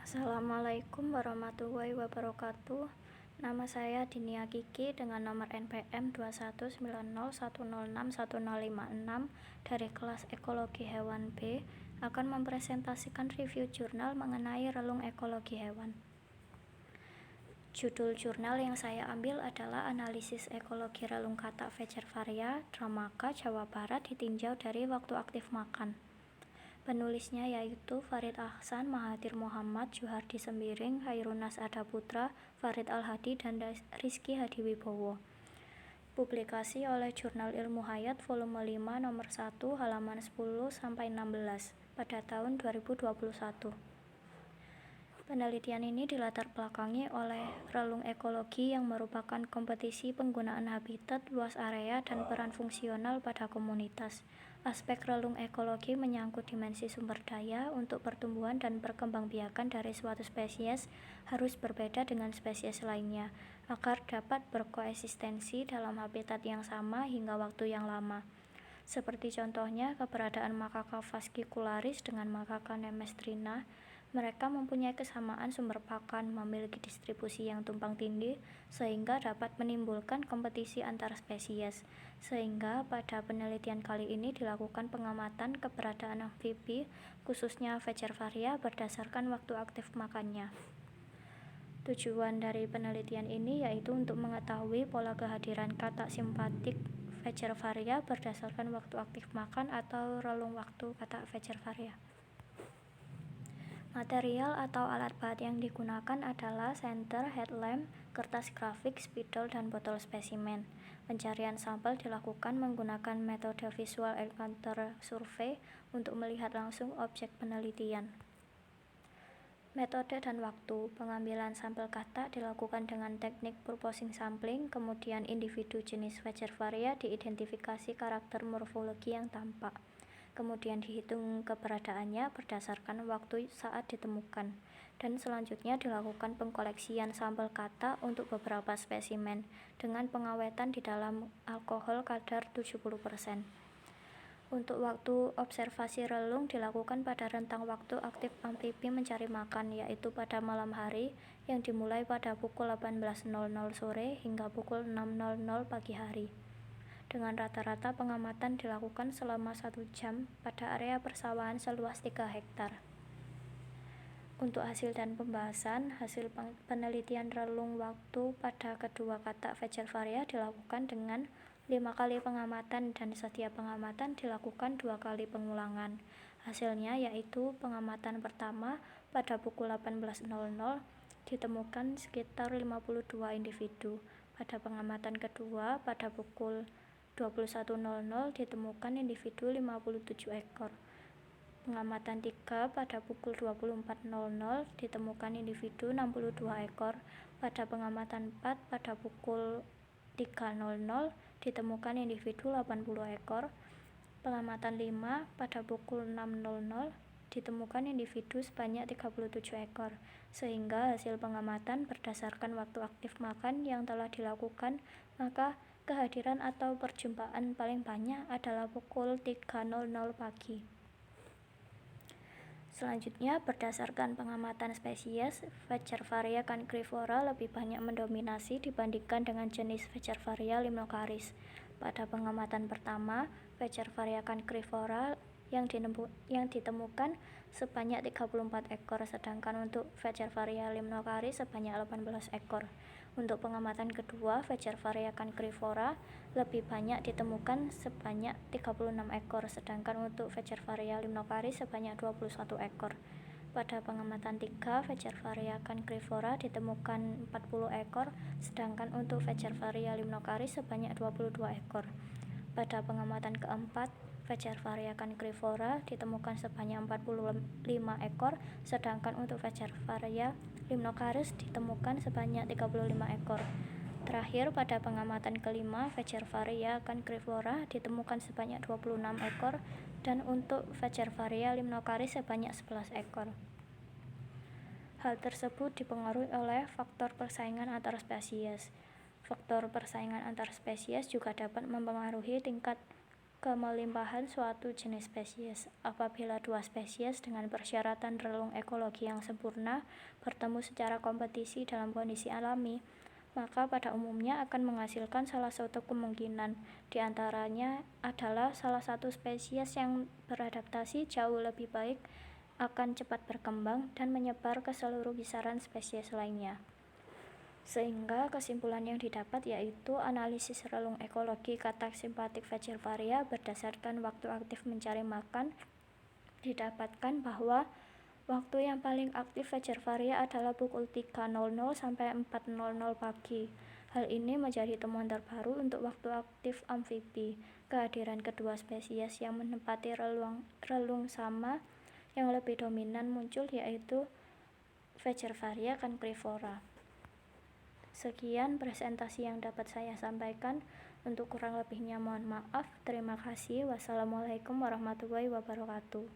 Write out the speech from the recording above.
Assalamualaikum warahmatullahi wabarakatuh. Nama saya Dinia Kiki dengan nomor NPM 21901061056 dari kelas Ekologi Hewan B akan mempresentasikan review jurnal mengenai relung ekologi hewan. Judul jurnal yang saya ambil adalah Analisis Ekologi Relung Katak Vecervaria, Dramaka, Jawa Barat ditinjau dari waktu aktif makan. Penulisnya yaitu Farid Ahsan, Mahathir Muhammad, Juhardi Sembiring, Khairunas Adaputra, Farid Al-Hadi, dan Rizky Hadiwibowo. Publikasi oleh Jurnal Ilmu Hayat volume 5 nomor 1 halaman 10-16 pada tahun 2021. Penelitian ini dilatar belakangi oleh relung ekologi yang merupakan kompetisi penggunaan habitat, luas area, dan peran fungsional pada komunitas. Aspek relung ekologi menyangkut dimensi sumber daya untuk pertumbuhan dan perkembangbiakan dari suatu spesies harus berbeda dengan spesies lainnya, agar dapat berkoeksistensi dalam habitat yang sama hingga waktu yang lama. Seperti contohnya keberadaan makaka fascicularis dengan makaka nemestrina. Mereka mempunyai kesamaan sumber pakan, memiliki distribusi yang tumpang tindih, sehingga dapat menimbulkan kompetisi antar spesies. Sehingga pada penelitian kali ini dilakukan pengamatan keberadaan amfibi, khususnya Vecervaria, berdasarkan waktu aktif makannya. Tujuan dari penelitian ini yaitu untuk mengetahui pola kehadiran katak simpatik Vecervaria berdasarkan waktu aktif makan atau relung waktu katak Vecervaria. Material atau alat bahan yang digunakan adalah senter, headlamp, kertas grafik, spidol, dan botol spesimen. Pencarian sampel dilakukan menggunakan metode visual encounter survey untuk melihat langsung objek penelitian. Metode dan waktu pengambilan sampel katak dilakukan dengan teknik purposing sampling, kemudian individu jenis Vecervaria diidentifikasi karakter morfologi yang tampak. Kemudian dihitung keberadaannya berdasarkan waktu saat ditemukan, dan selanjutnya dilakukan pengkoleksian sampel katak untuk beberapa spesimen dengan pengawetan di dalam alkohol kadar 70%. Untuk waktu observasi relung dilakukan pada rentang waktu aktif amfibi mencari makan, yaitu pada malam hari yang dimulai pada pukul 18.00 sore hingga pukul 6.00 pagi hari. Dengan rata-rata pengamatan dilakukan selama 1 jam pada area persawahan seluas 3 hektar. Untuk hasil dan pembahasan, hasil penelitian relung waktu pada kedua katak Vecervaria dilakukan dengan 5 kali pengamatan dan setiap pengamatan dilakukan 2 kali pengulangan. Hasilnya yaitu pengamatan pertama pada pukul 18.00 ditemukan sekitar 52 individu. Pada pengamatan kedua pada pukul 21.00 ditemukan individu 57 ekor. Pengamatan 3 pada pukul 24.00 ditemukan individu 62 ekor. Pada pengamatan 4 pada pukul 3.00 ditemukan individu 80 ekor. Pengamatan 5 pada pukul 6.00 ditemukan individu sebanyak 37 ekor. Sehingga hasil pengamatan berdasarkan waktu aktif makan yang telah dilakukan, maka kehadiran atau perjumpaan paling banyak adalah pukul 3.00 pagi. Selanjutnya, berdasarkan pengamatan spesies, Vecervaria cancrifora lebih banyak mendominasi dibandingkan dengan jenis Vecervaria limnocaris. Pada pengamatan pertama, Vecervaria cancrifora yang ditemukan sebanyak 34 ekor, sedangkan untuk Vecervaria limnocaris sebanyak 18 ekor. Untuk pengamatan kedua, Vecervaria cancrifora lebih banyak ditemukan sebanyak 36 ekor, sedangkan untuk Vecervaria limnocaris sebanyak 21 ekor. Pada pengamatan 3, Vecervaria cancrifora ditemukan 40 ekor, sedangkan untuk Vecervaria limnocaris sebanyak 22 ekor. Pada pengamatan keempat, Vecervaria cancrifora ditemukan sebanyak 45 ekor, sedangkan untuk Vecervaria limnocaris ditemukan sebanyak 35 ekor. Terakhir, pada pengamatan kelima, Vecervaria cancrifora ditemukan sebanyak 26 ekor, dan untuk Vecervaria limnocaris sebanyak 11 ekor. Hal tersebut dipengaruhi oleh faktor persaingan antar spesies. Faktor persaingan antar spesies juga dapat mempengaruhi tingkat kemelimpahan suatu jenis spesies. Apabila dua spesies dengan persyaratan relung ekologi yang sempurna bertemu secara kompetisi dalam kondisi alami, maka pada umumnya akan menghasilkan salah satu kemungkinan. Di antaranya adalah salah satu spesies yang beradaptasi jauh lebih baik akan cepat berkembang dan menyebar ke seluruh kisaran spesies lainnya. Sehingga kesimpulan yang didapat yaitu analisis relung ekologi katak simpatik Fagevaria berdasarkan waktu aktif mencari makan didapatkan bahwa waktu yang paling aktif Fagevaria adalah pukul 3.00 sampai 4.00 pagi. Hal ini menjadi temuan terbaru untuk waktu aktif amfibi. Kehadiran kedua spesies yang menempati relung sama yang lebih dominan muncul yaitu Fagevaria cancrifera. Sekian presentasi yang dapat saya sampaikan. Untuk kurang lebihnya mohon maaf. Terima kasih. Wassalamualaikum warahmatullahi wabarakatuh.